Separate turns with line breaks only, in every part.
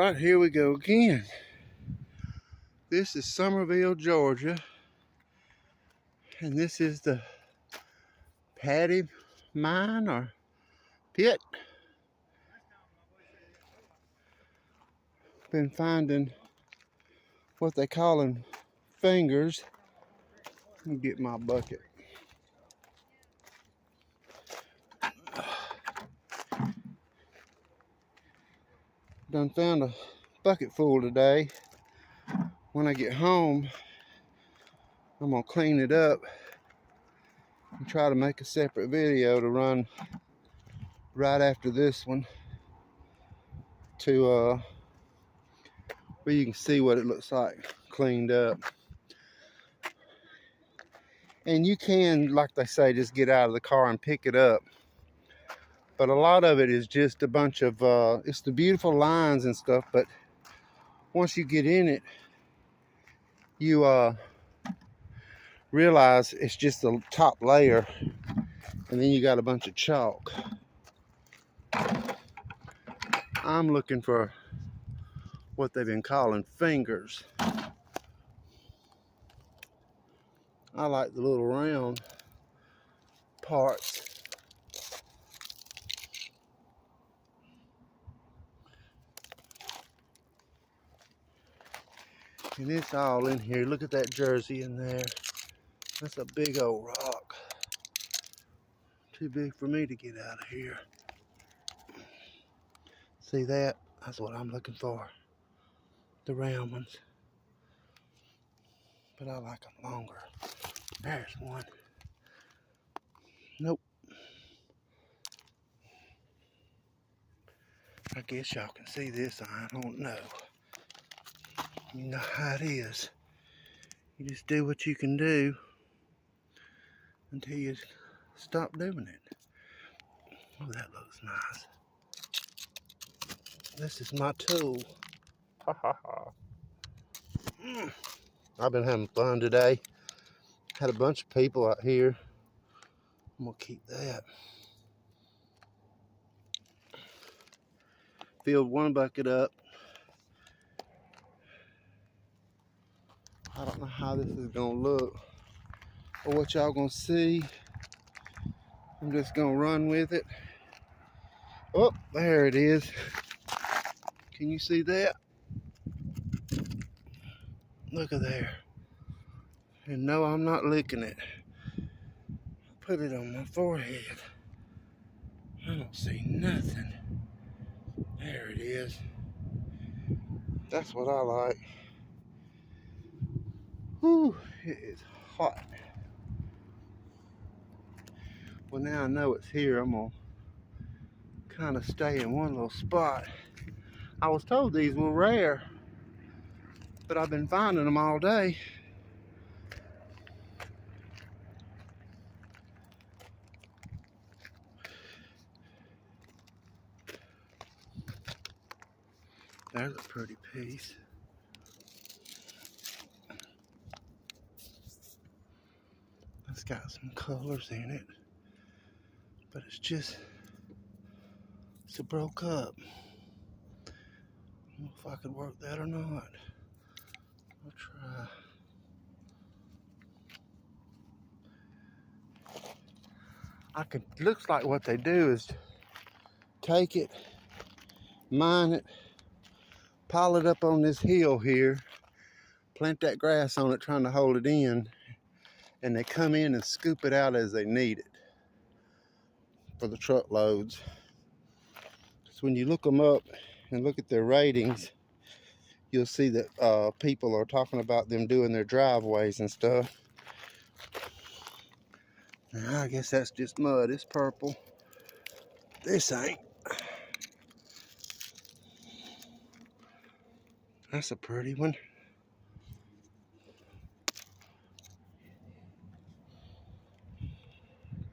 Alright, here we go again. This is Summerville, Georgia. And this is the Patty mine or pit. Been finding what they call them fingers. Let me get my bucket. Done found a bucket full today. When I get home, I'm gonna clean it up and try to make a separate video to run right after this one to where you can see what it looks like cleaned up. And you can, like they say, just get out of the car and pick it up. But a lot of it is just a bunch of, it's the beautiful lines and stuff, but once you get in it, you realize it's just the top layer, and then you got a bunch of chalk. I'm looking for what they've been calling fingers. I like the little round parts. And it's all in here. Look at that jersey in there. That's a big old rock. Too big for me to get out of here. See that? That's what I'm looking for. The round ones. But I like them longer. There's one. Nope. I guess y'all can see this. I don't know. You know how it is. You just do what you can do until you stop doing it. Oh, that looks nice. This is my tool. Ha ha ha. I've been having fun today. Had a bunch of people out here. I'm gonna keep that. Filled one bucket up. I don't know how this is gonna look or what y'all gonna see. I'm just gonna run with it. Oh, there it is. Can you see that? Look at there. And no, I'm not licking it. Put it on my forehead. I don't see nothing. There it is. That's what I like. Whew, it is hot. Well, now I know it's here. I'm gonna kind of stay in one little spot. I was told these were rare, but I've been finding them all day. There's a pretty piece. It's got some colors in it, but it's broke up. I don't know if I could work that or not. I'll try. Looks like what they do is take it, mine it, pile it up on this hill here, plant that grass on it trying to hold it in, and they come in and scoop it out as they need it for the truckloads. So when you look them up and look at their ratings, you'll see that people are talking about them doing their driveways and stuff. Now, I guess that's just mud. It's purple. This ain't. That's a pretty one.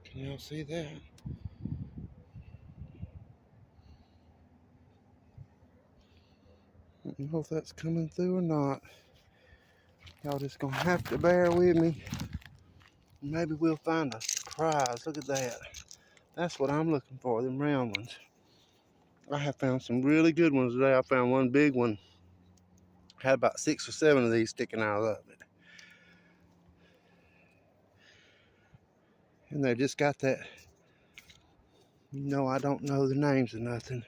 Can y'all see that? I don't know if that's coming through or not. Y'all just gonna have to bear with me. Maybe we'll find a surprise. Look at that. That's what I'm looking for, them round ones. I have found some really good ones today. I found one big one. Had about 6 or 7 of these sticking out of it. And they just got that, I don't know the names of nothing.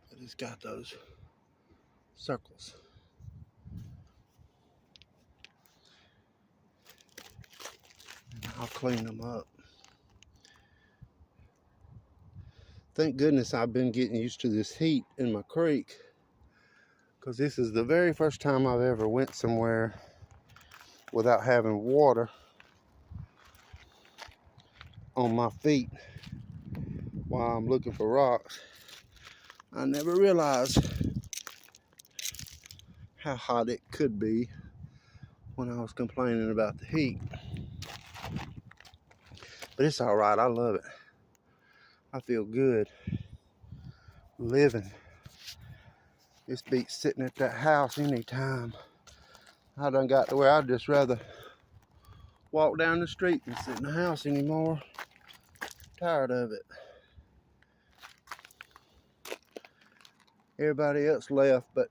But it's got those circles. And I'll clean them up. Thank goodness I've been getting used to this heat in my creek, because this is the very first time I've ever went somewhere without having water on my feet while I'm looking for rocks. I never realized how hot it could be when I was complaining about the heat. But it's all right. I love it. I feel good living. This beats sitting at that house anytime. I done got to where I'd just rather walk down the street than sit in the house anymore. Tired of it. Everybody else left, but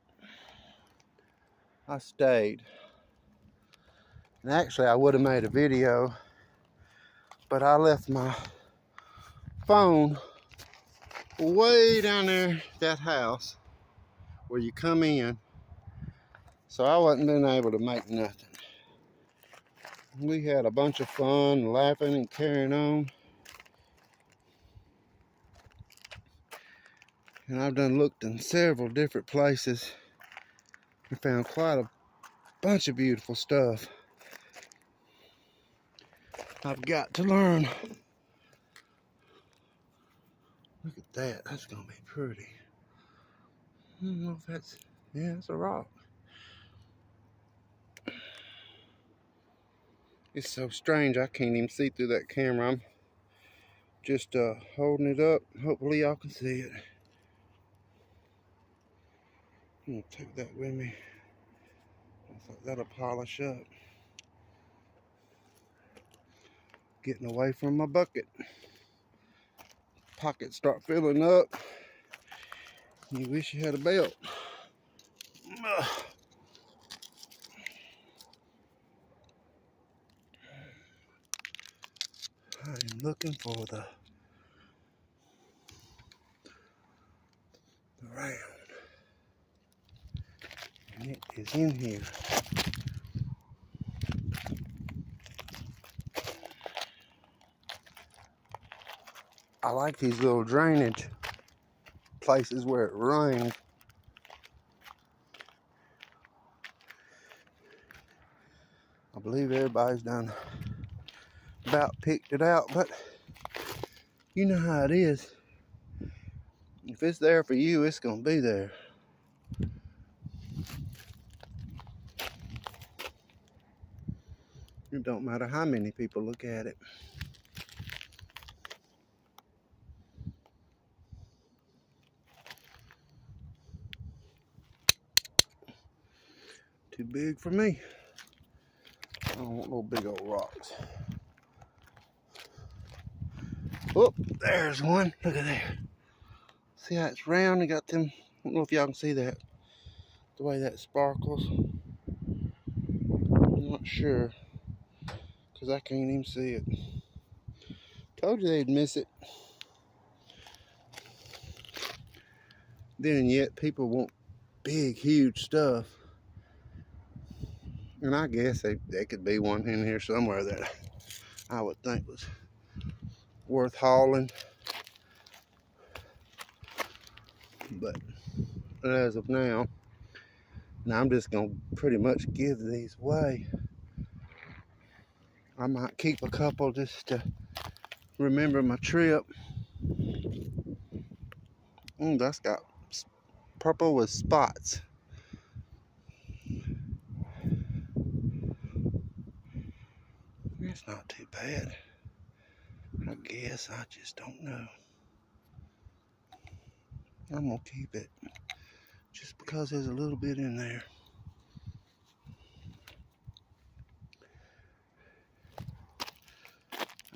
I stayed. And actually, I would have made a video, but I left my phone way down there, that house where you come in, so I wasn't been able to make nothing. We had a bunch of fun, laughing and carrying on. And I've done looked in several different places and found quite a bunch of beautiful stuff. I've got to learn. Look at that. That's gonna be pretty. I don't know if that's, yeah, it's a rock. It's so strange, I can't even see through that camera. I'm just holding it up. Hopefully y'all can see it. I'm gonna take that with me. I thought that'll polish up. Getting away from my bucket. Pockets start filling up. You wish you had a belt. I am looking for the round. And it is in here. I like these little drainage places where it rains. I believe everybody's done about picked it out, but you know how it is. If it's there for you, it's gonna be there. It don't matter how many people look at it. Too big for me. I don't want no big old rocks. Oh, there's one. Look at there. See how it's round and got them? I don't know if y'all can see that. The way that sparkles. I'm not sure, because I can't even see it. Told you they'd miss it. Then and yet people want big, huge stuff. And I guess there could be one in here somewhere that I would think was worth hauling. But as of now I'm just gonna pretty much give these away. I might keep a couple just to remember my trip. That's got purple with spots. It's not too bad. I guess I just don't know. I'm gonna keep it just because there's a little bit in there.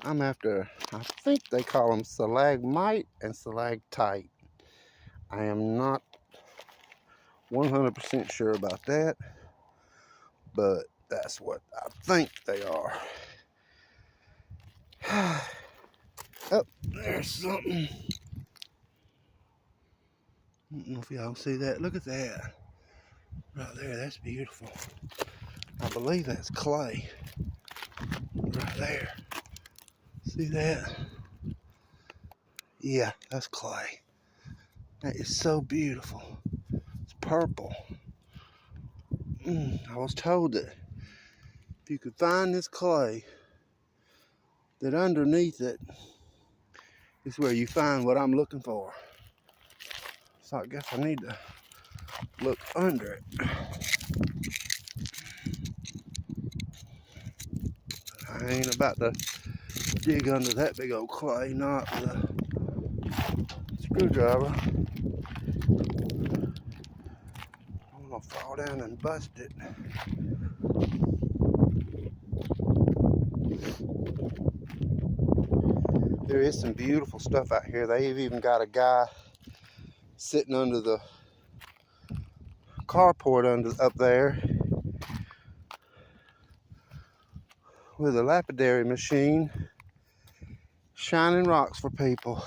I'm after, I think they call them stalagmite and stalactite. I am not 100% sure about that, but that's what I think they are. Oh, there's something. I don't know if y'all see that. Look at that. Right there, that's beautiful. I believe that's clay. Right there. See that? Yeah, that's clay. That is so beautiful. It's purple. I was told that if you could find this clay, that underneath it is where you find what I'm looking for. So I guess I need to look under it. I ain't about to dig under that big old clay, not with a screwdriver. I'm gonna fall down and bust it. There is some beautiful stuff out here. They've even got a guy sitting under the carport up there with a lapidary machine shining rocks for people.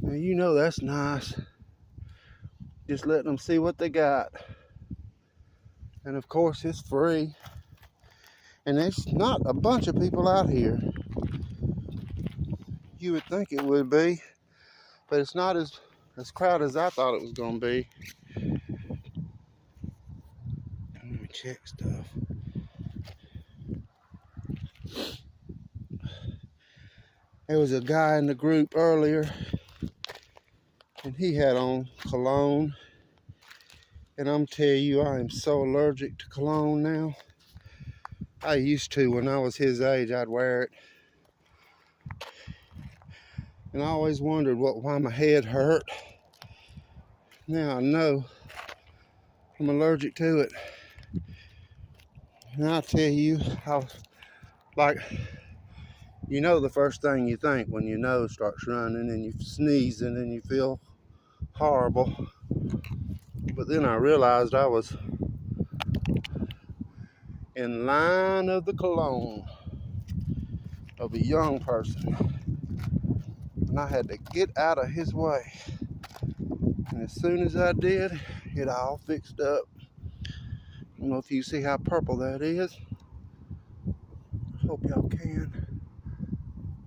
Now you know that's nice. Just letting them see what they got. And of course it's free. And there's not a bunch of people out here. You would think it would be, but it's not as crowded as I thought it was gonna be. Let me check stuff. There was a guy in the group earlier, and he had on cologne. And I'm telling you, I am so allergic to cologne now. I used to, when I was his age, I'd wear it. And I always wondered why my head hurt. Now I know I'm allergic to it. And I'll tell you how, like, you know the first thing you think when your nose starts running and you sneeze and then you feel horrible. But then I realized I was in line of the cologne of a young person. And I had to get out of his way. And as soon as I did, it all fixed up. I don't know if you see how purple that is. I hope y'all can.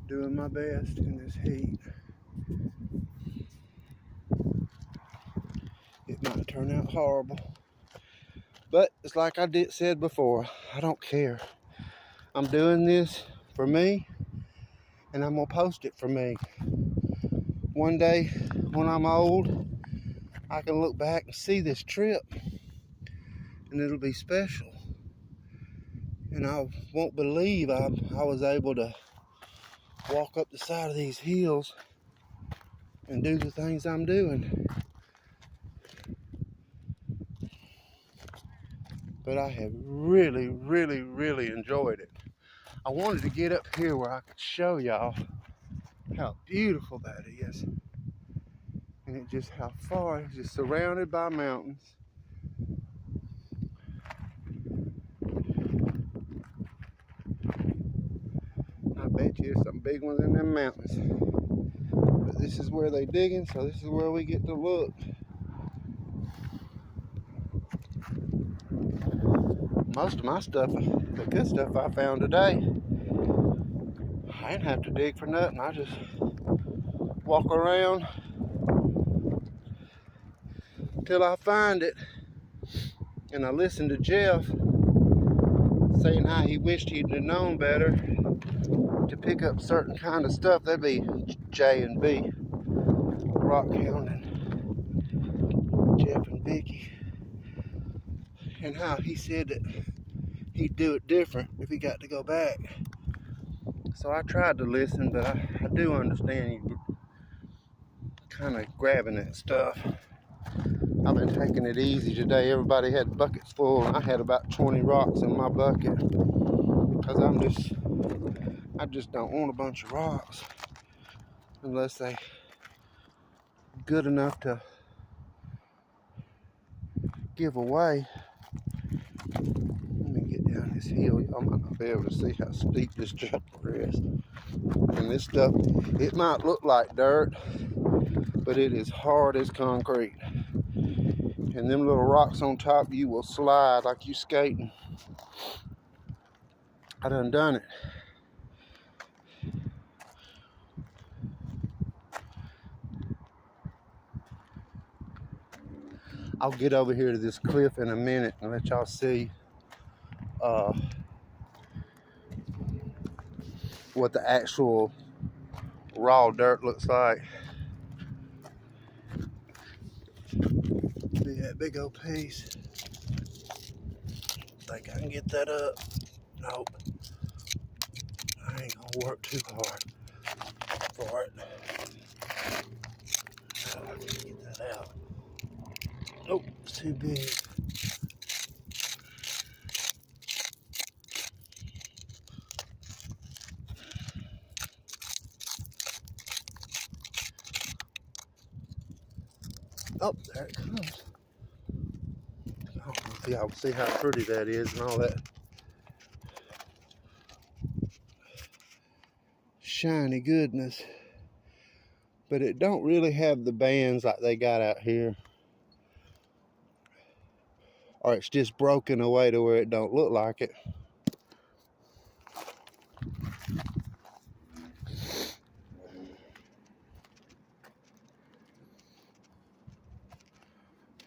Doing my best in this heat. It might turn out horrible. But it's like I said before, I don't care. I'm doing this for me, and I'm gonna post it for me. One day, when I'm old, I can look back and see this trip, and it'll be special. And I won't believe I was able to walk up the side of these hills and do the things I'm doing. But I have really, really, really enjoyed it. I wanted to get up here where I could show y'all how beautiful that is. And it just how far it's just surrounded by mountains. I bet you there's some big ones in them mountains. But this is where they digging, so this is where we get to look. Most of my stuff, the good stuff I found today, I didn't have to dig for nothing. I just walk around till I find it. And I listened to Jeff saying how he wished he'd have known better to pick up certain kind of stuff. That'd be J and B, Rockhounding, Jeff and Vicky. And how he said that he'd do it different if he got to go back. So I tried to listen, but I do understand you kind of grabbing that stuff. I've been taking it easy today. Everybody had buckets full, and I had about 20 rocks in my bucket. Because I just don't want a bunch of rocks unless they good enough to give away. Let me get down this hill. Y'all might not be able to see how steep this chopper is. And this stuff, it might look like dirt, but it is hard as concrete. And them little rocks on top, you will slide like you skating. I done it. I'll get over here to this cliff in a minute and let y'all see what the actual raw dirt looks like. See that big old piece? Think I can get that up? Nope. I ain't gonna work too hard for it. Oh, I can't get that out. Nope, it's too big. Oh, there it comes. I don't know if y'all can see how pretty that is and all that shiny goodness. But it don't really have the bands like they got out here. Or it's just broken away to where it don't look like it.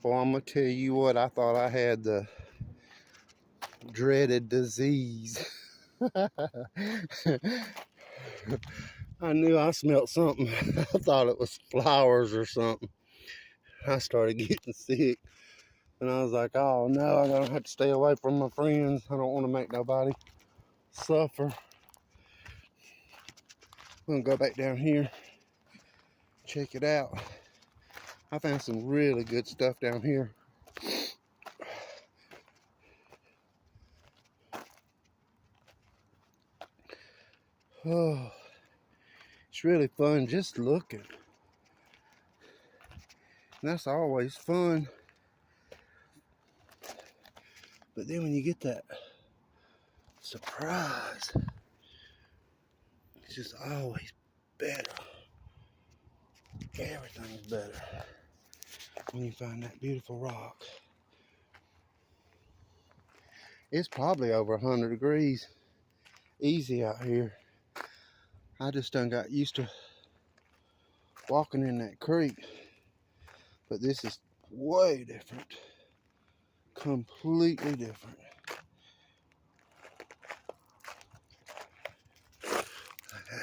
Well, I'm gonna tell you what, I thought I had the dreaded disease. I knew I smelled something. I thought it was flowers or something. I started getting sick. And I was like, oh no, I'm gonna have to stay away from my friends. I don't want to make nobody suffer. I'm gonna go back down here, check it out. I found some really good stuff down here. Oh, it's really fun just looking. And that's always fun. But then when you get that surprise, it's just always better. Everything's better when you find that beautiful rock. It's probably over 100 degrees easy out here. I just done got used to walking in that creek, but this is way different, completely different.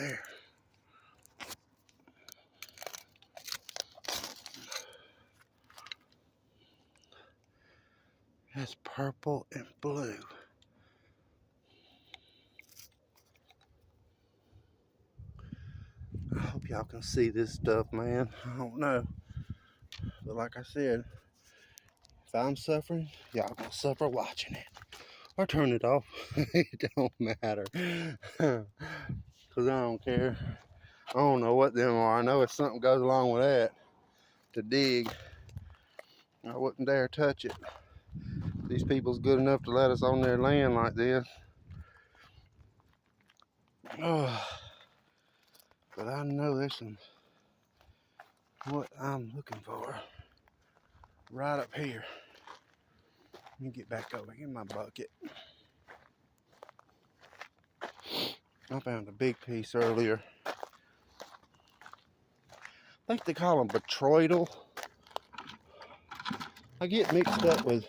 There. That's purple and blue. I hope y'all can see this stuff, man. I don't know. But like I said, if I'm suffering, y'all gonna suffer watching it. Or turn it off. It don't matter. Because I don't care. I don't know what them are. I know if something goes along with that to dig, I wouldn't dare touch it. These people's good enough to let us on their land like this. Oh, but I know there's some what I'm looking for right up here. Let me get back over. Get my bucket. I found a big piece earlier. I think they call them botryoidal. I get mixed up with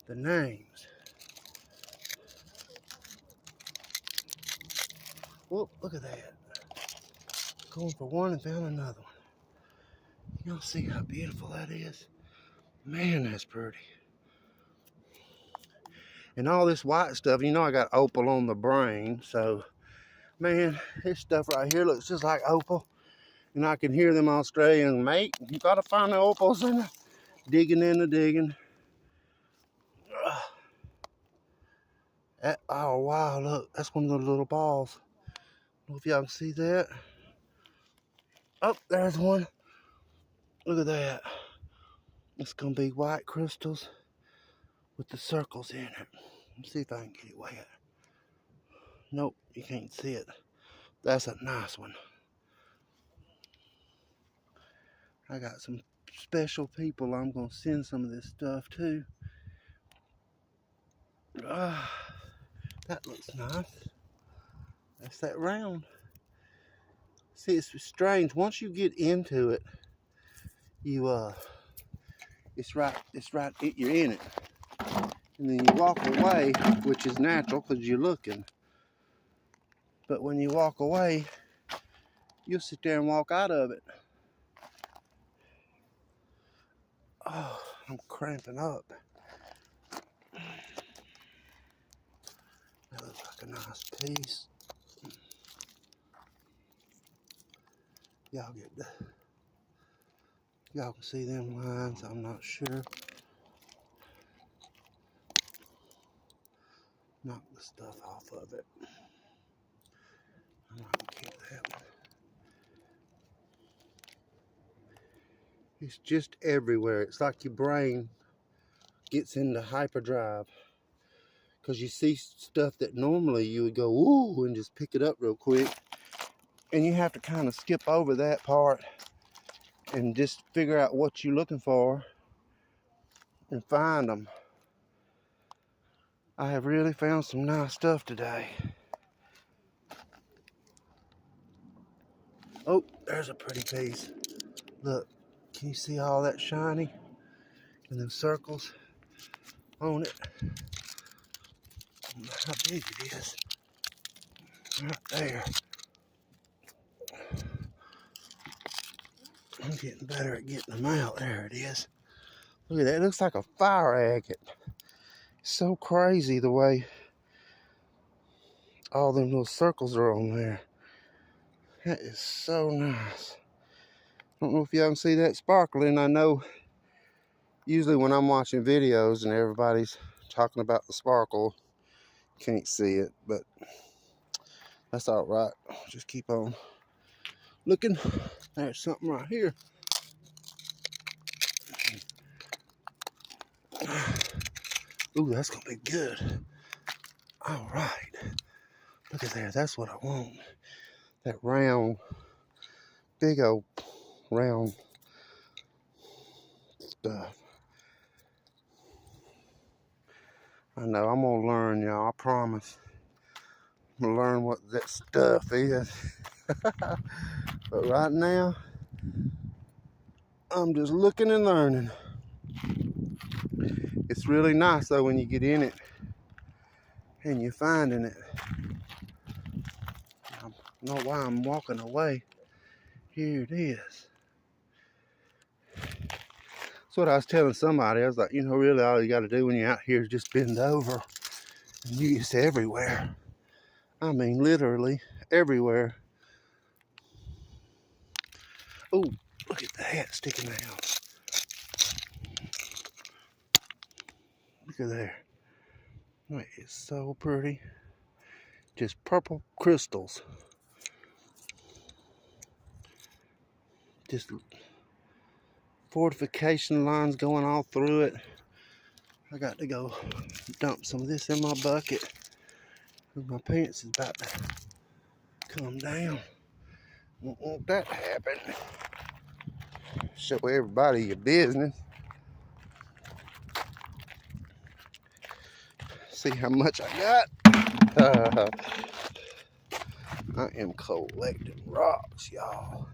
the names. Whoop, look at that. Going for one and found another one. Y'all see how beautiful that is? Man, that's pretty. And all this white stuff, you know I got opal on the brain, so man, this stuff right here looks just like opal. And I can hear them Australians, mate, you gotta find the opals in the digging in the digging. Oh wow, look, that's one of those little balls. I don't know if y'all can see that. Oh, there's one. Look at that. It's gonna be white crystals with the circles in it. Let's see if I can get it wet. Nope, you can't see it. That's a nice one. I got some special people I'm gonna send some of this stuff to. That looks nice. That's that round. See, it's strange. Once you get into it, it's right, you're in it. And then you walk away, which is natural because you're looking. But when you walk away, you'll sit there and walk out of it. Oh, I'm cramping up. That looks like a nice piece. Y'all can see them lines, I'm not sure. Knock the stuff off of it. I'm not gonna keep that one. It's just everywhere. It's like your brain gets into hyperdrive. Because you see stuff that normally you would go, ooh, and just pick it up real quick. And you have to kind of skip over that part and just figure out what you're looking for and find them. I have really found some nice stuff today. Oh, there's a pretty piece. Look, can you see all that shiny and them circles on it? I don't know how big it is. Right there. I'm getting better at getting them out. There it is. Look at that. It looks like a fire agate. It's so crazy the way all them little circles are on there. That is so nice. I don't know if y'all can see that sparkling. I know usually when I'm watching videos and everybody's talking about the sparkle, can't see it, but that's all right. Just keep on looking. There's something right here. Ooh, that's gonna be good. All right. Look at there. That's what I want. That round, big old round stuff. I know, I'm gonna learn, y'all, I promise. I'm gonna learn what that stuff is. But right now, I'm just looking and learning. It's really nice though when you get in it and you're finding it. I don't know why I'm walking away. Here it is. That's what I was telling somebody. I was like, you know, really all you gotta do when you're out here is just bend over. And you just everywhere. I mean, literally everywhere. Oh, look at the hat sticking out. Look at there. That is so pretty. Just purple crystals. Just fortification lines going all through it. I got to go dump some of this in my bucket. My pants is about to come down. Won't want that to happen. Show everybody your business. See how much I got. I am collecting rocks, y'all.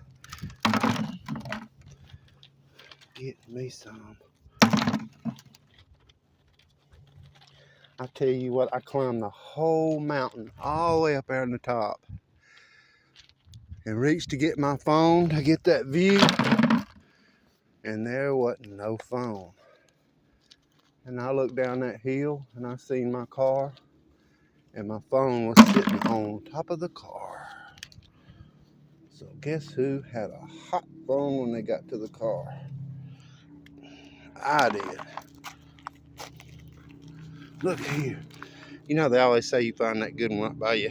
Get me some. I tell you what, I climbed the whole mountain all the way up there on the top and reached to get my phone to get that view, and there wasn't no phone. And I looked down that hill and I seen my car, and my phone was sitting on top of the car. So guess who had a hot phone when they got to the car? I did. Look here. You know they always say you find that good one right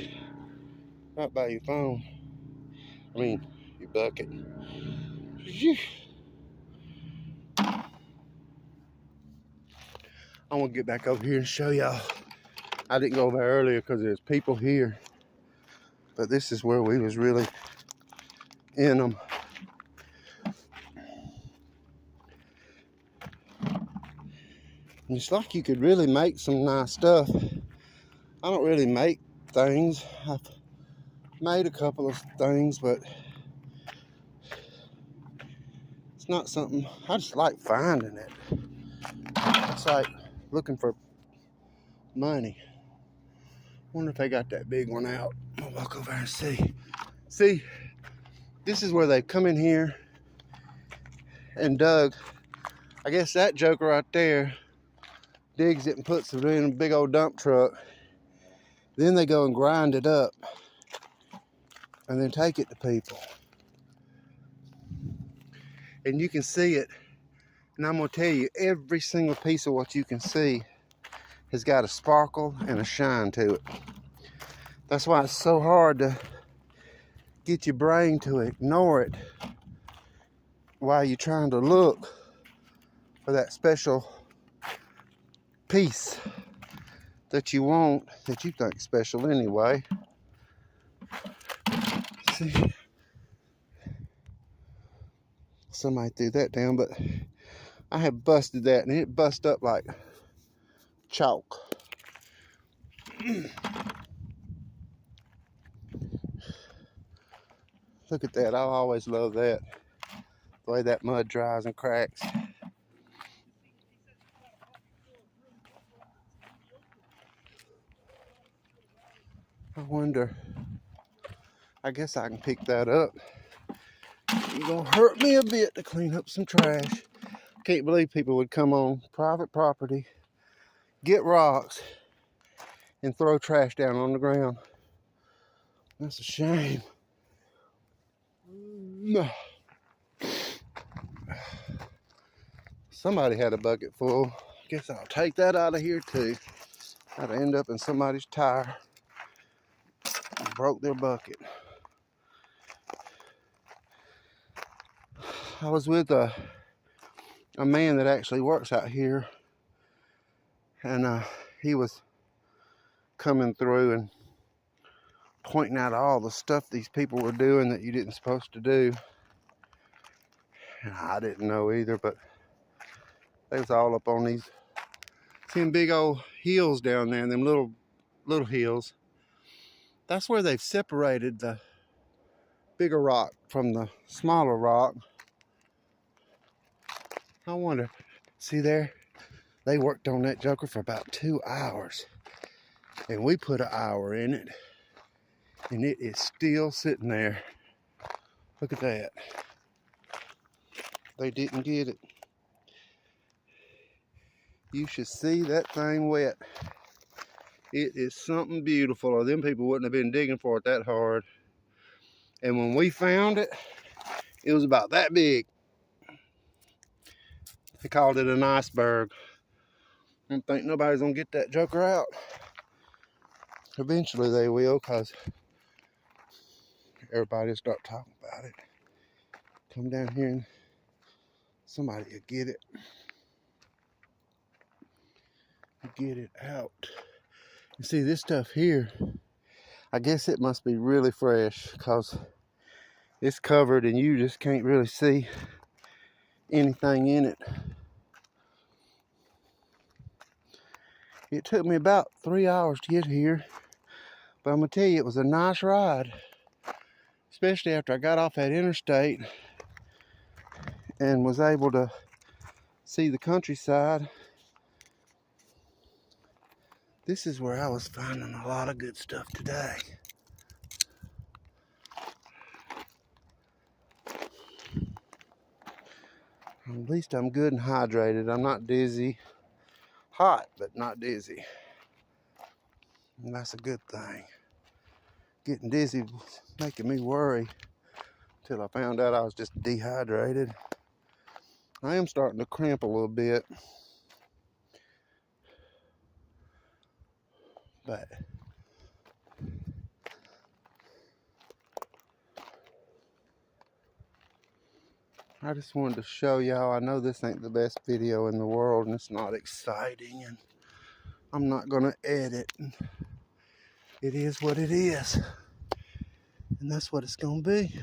by your phone. I mean, your bucket. I'm gonna get back over here and show y'all. I didn't go there earlier because there's people here, but this is where we was really in them. And it's like you could really make some nice stuff. I don't really make things. I've made a couple of things, but it's not something, I just like finding it. It's like looking for money. Wonder if they got that big one out. I'll walk over and see. See, this is where they come in here and dug. I guess that joker right there digs it and puts it in a big old dump truck. Then they go and grind it up and then take it to people. And you can see it. And I'm gonna tell you, every single piece of what you can see has got a sparkle and a shine to it. That's why it's so hard to get your brain to ignore it while you're trying to look for that special piece that you want, that you think special anyway. See, somebody threw that down, but I have busted that and it bust up like chalk. Look at that. I always love that, the way that mud dries and cracks. I wonder, I guess I can pick that up. It's gonna hurt me a bit to clean up some trash. Can't believe people would come on private property, get rocks, and throw trash down on the ground. That's a shame. Somebody had a bucket full. Guess I'll take that out of here too. I'd end up in somebody's tire and broke their bucket. I was with a man that actually works out here, and he was coming through and pointing out all the stuff these people were doing that you didn't supposed to do. And I didn't know either, but they was all up on these, seeing big old hills down there, and them little hills. That's where they've separated the bigger rock from the smaller rock. I wonder, see there, they worked on that joker for about 2 hours, and we put an hour in it, and it is still sitting there. Look at that. They didn't get it. You should see that thing wet. It is something beautiful, or them people wouldn't have been digging for it that hard. And when we found it, it was about that big. They called it an iceberg. I don't think nobody's gonna get that joker out. Eventually they will, because everybody will start talking about it. Come down here and somebody will get it. Get it out. You see this stuff here, I guess it must be really fresh, because it's covered and you just can't really see anything in it. It took me about 3 hours to get here, but I'm gonna tell you, it was a nice ride, especially after I got off that interstate and was able to see the countryside. This is where I was finding a lot of good stuff today. At least I'm good and hydrated. I'm not dizzy. Hot, but not dizzy. And that's a good thing. Getting dizzy was making me worry until I found out I was just dehydrated. I am starting to cramp a little bit. But I just wanted to show y'all. I know this ain't the best video in the world and it's not exciting and I'm not gonna edit. It is what it is. And that's what it's gonna be.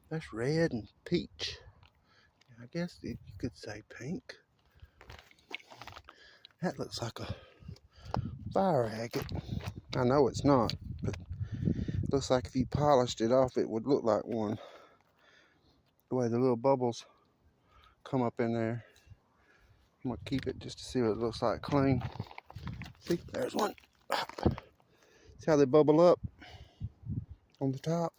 That's red and peach. I guess you could say pink. That looks like a fire agate. I know it's not, but it looks like if you polished it off, it would look like one. The way the little bubbles come up in there. I'm gonna keep it just to see what it looks like clean. See, there's one. See how they bubble up on the top?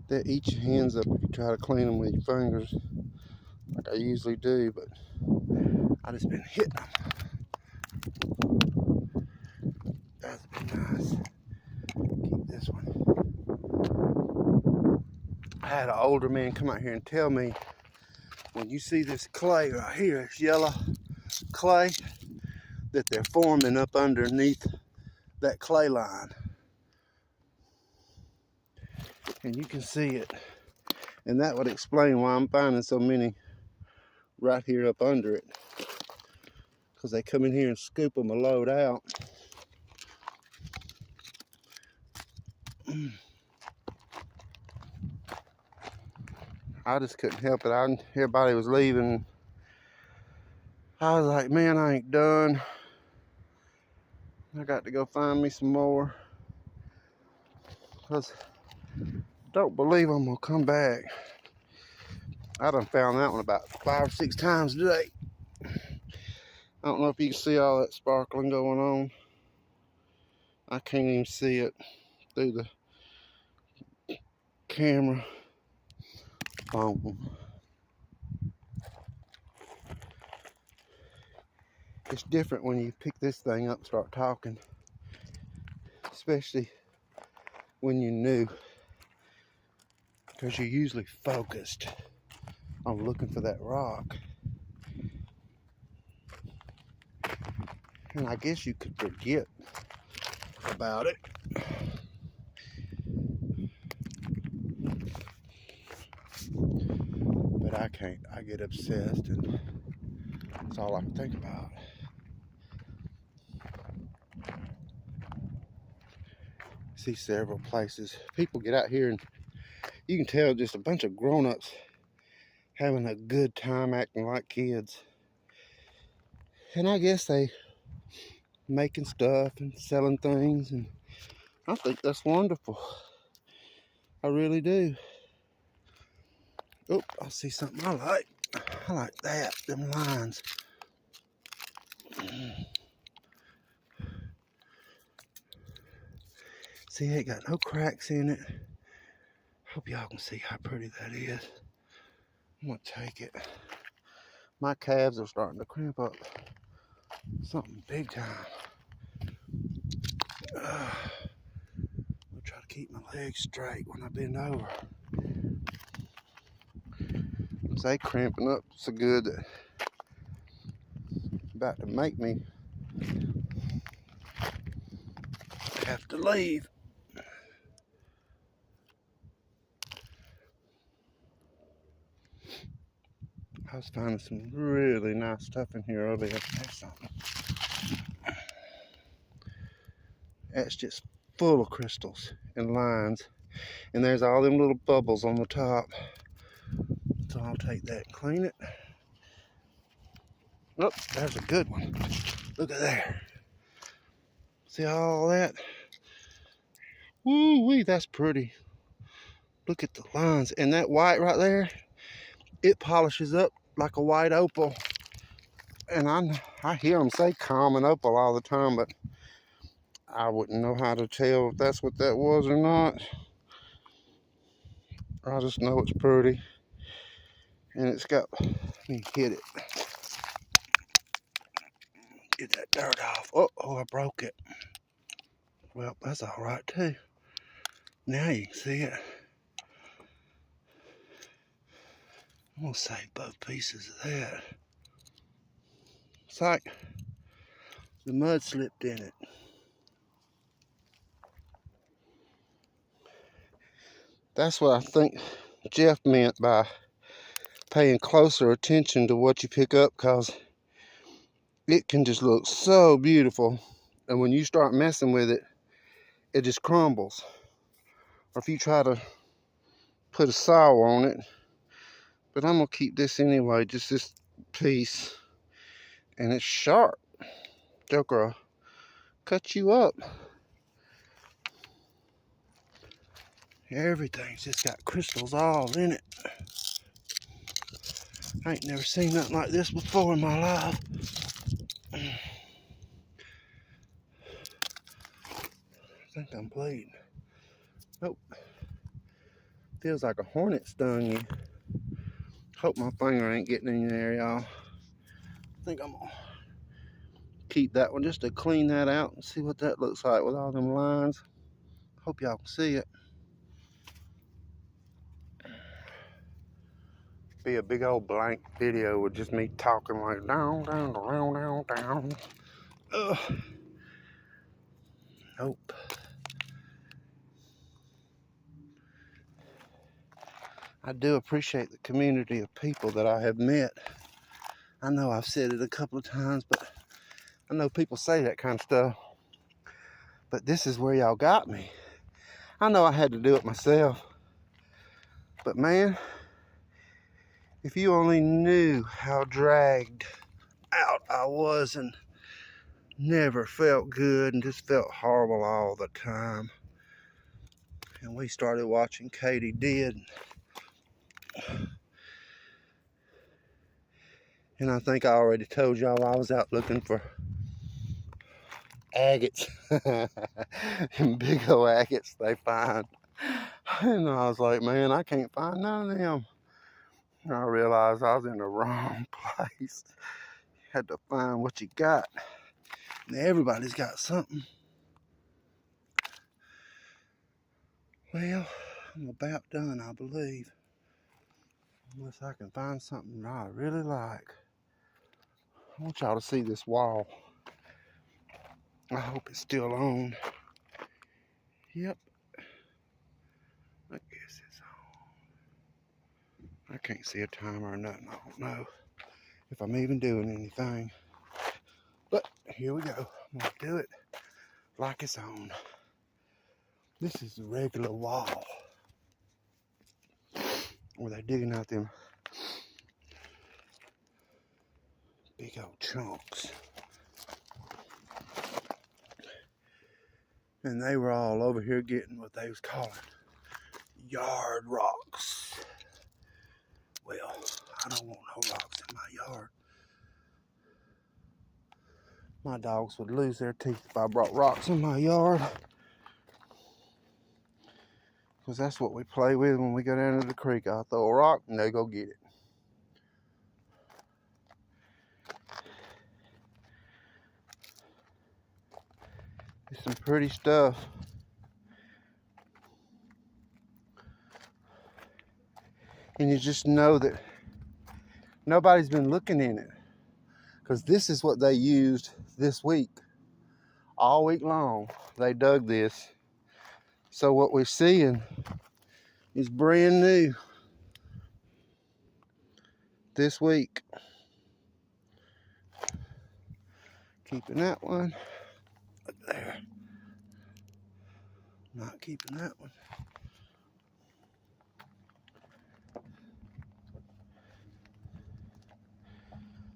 That eat your hands up if you try to clean them with your fingers, like I usually do, but I just been hitting them. That's been nice. Keep this one. I had an older man come out here and tell me, when you see this clay right here, it's yellow clay, that they're forming up underneath that clay line. And you can see it. And that would explain why I'm finding so many right here up under it. Because they come in here and scoop them a load out. I just couldn't help it. Everybody was leaving. I was like, man, I ain't done. I got to go find me some more. Because I don't believe I'm going to come back. I done found that one about 5 or 6 times today. I don't know if you can see all that sparkling going on. I can't even see it through the camera phone. It's different when you pick this thing up and start talking. Especially when you're new. Because you're usually focused on looking for that rock. And I guess you could forget about it. But I can't. I get obsessed and that's all I can think about. See several places. People get out here and you can tell just a bunch of grown-ups having a good time acting like kids. And I guess they making stuff and selling things, and I think that's wonderful. I really do. Oh, I see something I like. I like that, them lines. See, it ain't got no cracks in it. Hope y'all can see how pretty that is. I'm gonna take it. My calves are starting to cramp up. Something big time. I'll try to keep my legs straight when I bend over. They cramping up so good that about to make me have to leave. I was finding some really nice stuff in here earlier. There's something. That's just full of crystals and lines. And there's all them little bubbles on the top. So I'll take that and clean it. Oh, there's a good one. Look at there. See all that? Woo-wee, that's pretty. Look at the lines. And that white right there, it polishes up like a white opal. And I hear them say common opal all the time, but I wouldn't know how to tell if that's what that was or not. I just know it's pretty. And it's got, let me hit it. Get that dirt off. Oh, I broke it. Well, that's all right too. Now you can see it. I'm gonna save both pieces of that. It's like the mud slipped in it. That's what I think Jeff meant by paying closer attention to what you pick up, because it can just look so beautiful, and when you start messing with it, it just crumbles. Or if you try to put a saw on it, but I'm gonna keep this anyway, just this piece, and it's sharp. Joker will cut you up. Everything's just got crystals all in it. I ain't never seen nothing like this before in my life. I think I'm bleeding. Nope. Feels like a hornet stung you. Hope my finger ain't getting in there, y'all. I think I'm gonna keep that one just to clean that out and see what that looks like with all them lines. Hope y'all can see it. Be a big old blank video with just me talking like down, down, down, down, down. Ugh. Nope. I do appreciate the community of people that I have met. I know I've said it a couple of times, but I know people say that kind of stuff. But this is where y'all got me. I know I had to do it myself. But man, if you only knew how dragged out I was and never felt good and just felt horrible all the time. And we started watching Katie did. And I think I already told y'all I was out looking for agates. And big old agates they find. And I was like, man, I can't find none of them. And I realized I was in the wrong place. You had to find what you got. And everybody's got something. Well, I'm about done, I believe. Unless I can find something I really like. I want y'all to see this wall. I hope it's still on. Yep. I guess it's on. I can't see a timer or nothing. I don't know if I'm even doing anything. But here we go. I'm going to do it like it's on. This is the regular wall where they're digging out them big old chunks. And they were all over here getting what they was calling yard rocks. Well, I don't want no rocks in my yard. My dogs would lose their teeth if I brought rocks in my yard. Because that's what we play with when we go down to the creek. I'll throw a rock and they go get it. It's some pretty stuff. And you just know that nobody's been looking in it. Because this is what they used this week. All week long, they dug this. So what we're seeing is brand new this week. Keeping that one up there. Not keeping that one.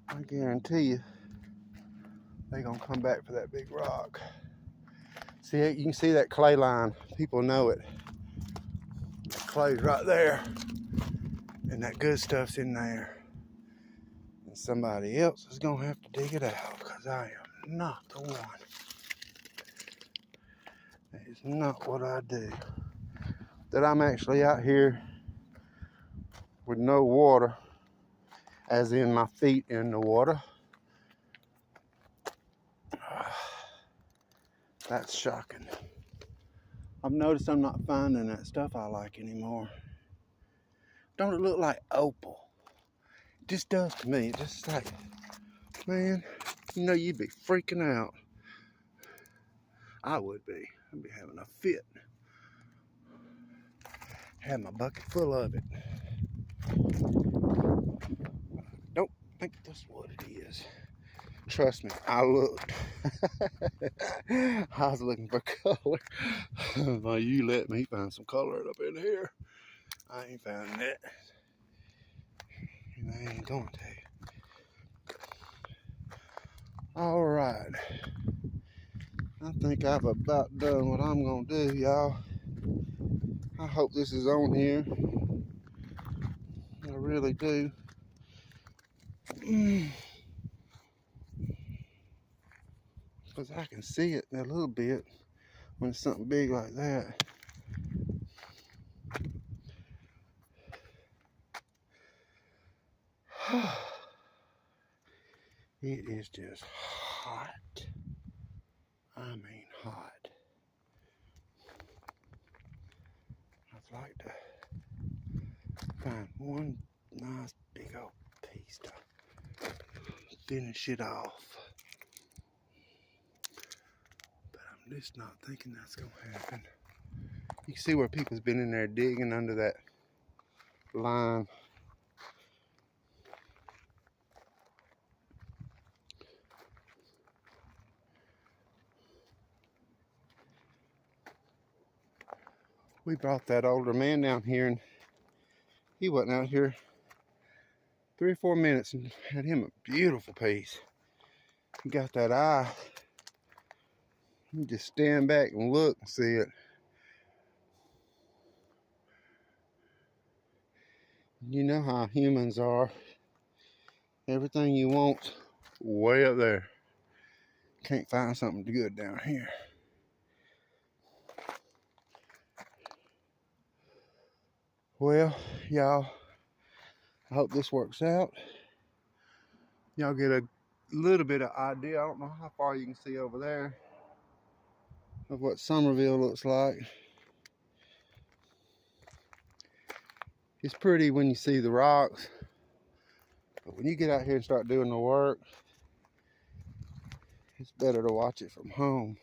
I guarantee you, they're gonna come back for that big rock. See, you can see that clay line. People know it. That clay's right there. And that good stuff's in there. And somebody else is gonna have to dig it out, because I am not the one. That is not what I do. That I'm actually out here with no water, as in my feet in the water. That's shocking. I've noticed I'm not finding that stuff I like anymore. Don't it look like opal? It just does to me. It just like Man, you know you'd be freaking out. I would be. I'd be having a fit. Have my bucket full of it. Don't think that's what it is. Trust me, I looked. I was looking for color. Well, you let me find some color up in here. I ain't found that. And I ain't going to. All right. I think I've about done what I'm going to do, y'all. I hope this is on here. I really do. Because I can see it a little bit when it's something big like that. It is just hot. I mean hot. I'd like to find one nice big old piece to finish it off. But I'm just not thinking that's going to happen. You can see where people's been in there digging under that line. We brought that older man down here, and he wasn't out here 3 or 4 minutes and had him a beautiful piece. He got that eye. You just stand back and look and see it. You know how humans are. Everything you want way up there. Can't find something good down here. Well, y'all, I hope this works out. Y'all get a little bit of idea. I don't know how far you can see over there of what Summerville looks like. It's pretty when you see the rocks, but when you get out here and start doing the work, it's better to watch it from home.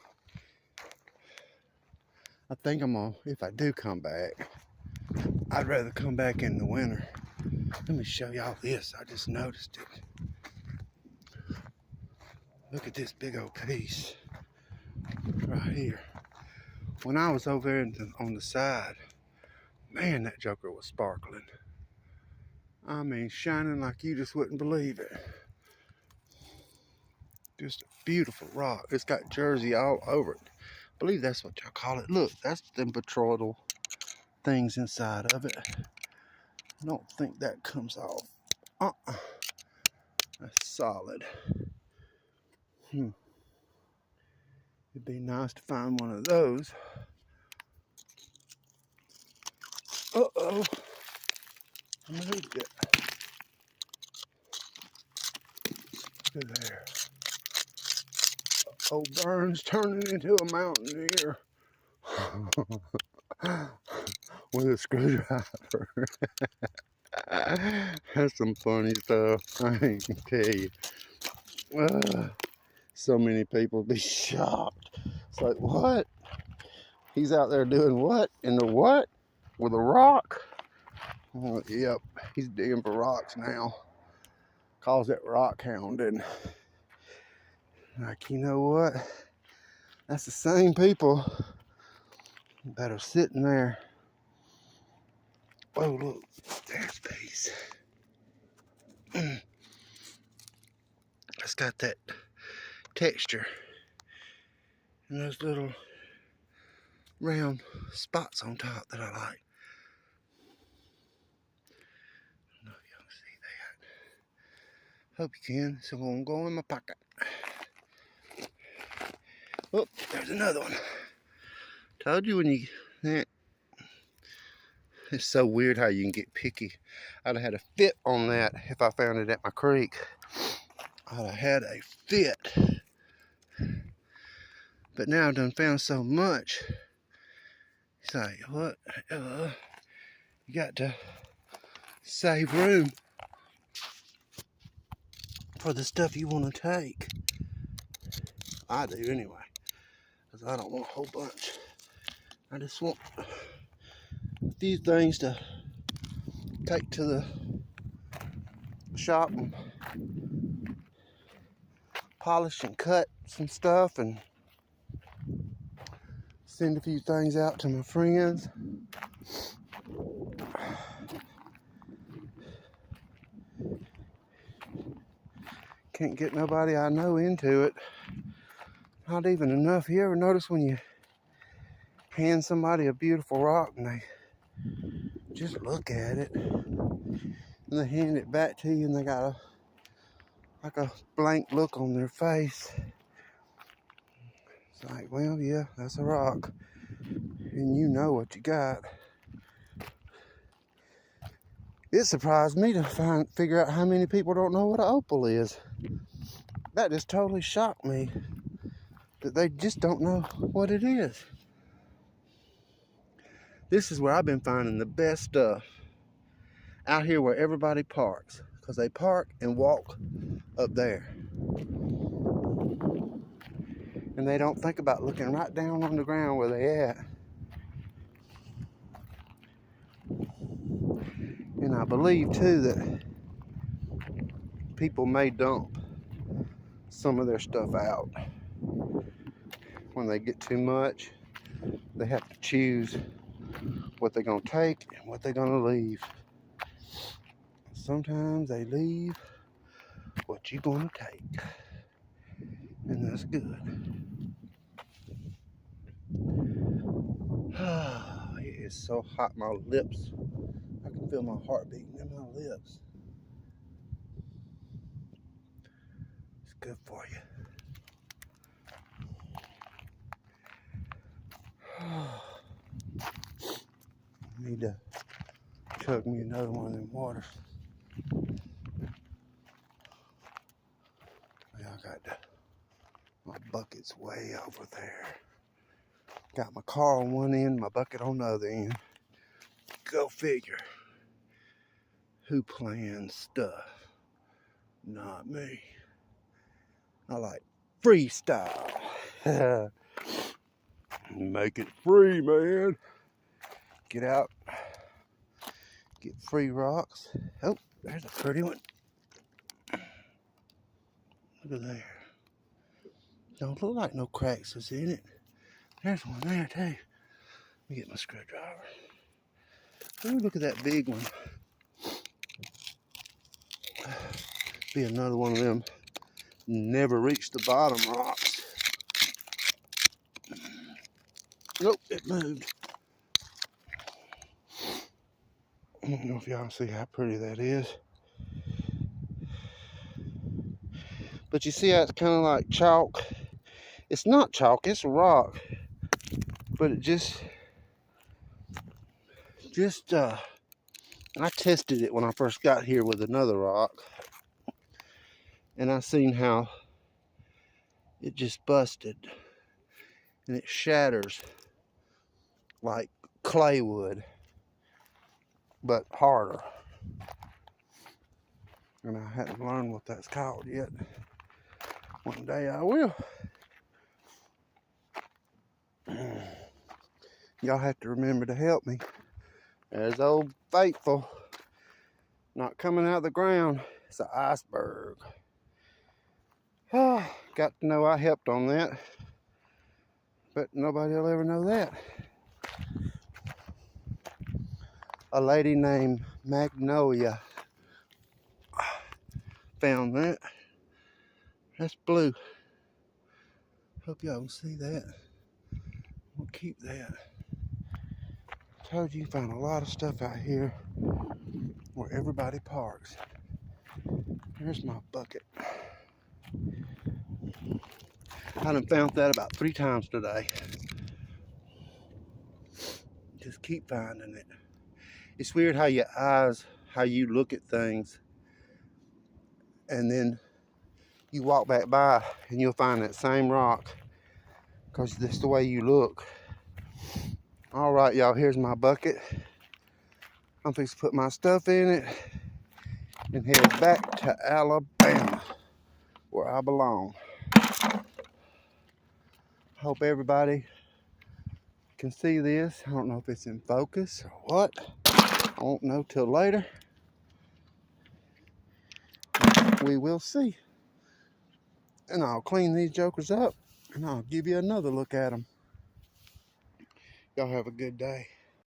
I think I'm gonna, if I do come back, I'd rather come back in the winter. Let me show y'all this. I just noticed it. Look at this big old piece right here. When I was over there on the side, man, that joker was sparkling. I mean, shining like you just wouldn't believe it. Just a beautiful rock. It's got jersey all over it. I believe that's what y'all call it. Look, that's the petroidal things inside of it. I don't think that comes off. That's solid. It'd be nice to find one of those. Uh-oh. I moved it. Look at there. Old Burns turning into a mountaineer. With a screwdriver. That's some funny stuff. I ain't gonna tell you. So many people be shocked. It's like, what? He's out there doing what? In the what? With a rock? Oh, yep, he's digging for rocks now. Calls it rockhounding. Like, you know what? That's the same people that are sitting there. Oh, look, there's a piece. It's got that texture and those little round spots on top that I like. I don't know if y'all can see that. Hope you can. So I'm gonna go in my pocket. Oh, there's another one. Told you when you, it's so weird how you can get picky. I'd have had a fit on that if I found it at my creek. I'd have had a fit. But now I've done found so much. It's like, what? You got to save room for the stuff you want to take. I do anyway, because I don't want a whole bunch. I just want a few things to take to the shop and polish and cut some stuff and send a few things out to my friends. Can't get nobody I know into it. Not even enough. You ever notice when you hand somebody a beautiful rock and they just look at it and they hand it back to you and they got a blank look on their face? It's like, well, yeah, that's a rock, and you know what you got. It surprised me to figure out how many people don't know what an opal is. That just totally shocked me, that they just don't know what it is. This is where I've been finding the best stuff. Out here where everybody parks, because they park and walk up there. And they don't think about looking right down on the ground where they at. And I believe too that people may dump some of their stuff out. When they get too much, they have to choose what they're gonna take and what they're gonna leave. Sometimes they leave what you're gonna take, and that's good. It is so hot, my lips. I can feel my heart beating in my lips. It's good for you. I need to chug me another one of them waters. Yeah, I got my bucket's way over there. Got my car on one end, my bucket on the other end. Go figure. Who plans stuff? Not me. I like freestyle. Make it free, man. Get out. Get free rocks. Oh, there's a pretty one. Look at there. Don't look like no cracks is in it. There's one there too. Let me get my screwdriver. Ooh, look at that big one. Be another one of them never reach the bottom rocks. Nope, it moved. I don't know if y'all see how pretty that is. But you see how it's kind of like chalk. It's not chalk, it's rock. But it I tested it when I first got here with another rock. And I seen how it just busted. And it shatters like clay would, but harder. And I hadn't learned what that's called yet. One day I will. Y'all have to remember to help me. There's old Faithful. Not coming out of the ground. It's an iceberg. Got to know I helped on that. But nobody will ever know that. A lady named Magnolia found that. That's blue. Hope y'all can see that. We'll keep that. Told you find a lot of stuff out here where everybody parks. Here's my bucket. I done found that about 3 times today. Just keep finding it. It's weird how your eyes, how you look at things, and then you walk back by and you'll find that same rock because that's the way you look. All right, y'all, here's my bucket. I'm fixing to put my stuff in it and head back to Alabama. where I belong. Hope everybody can see this. I don't know if it's in focus or what. I won't know till later. We will see. And I'll clean these jokers up and I'll give you another look at them. Y'all have a good day.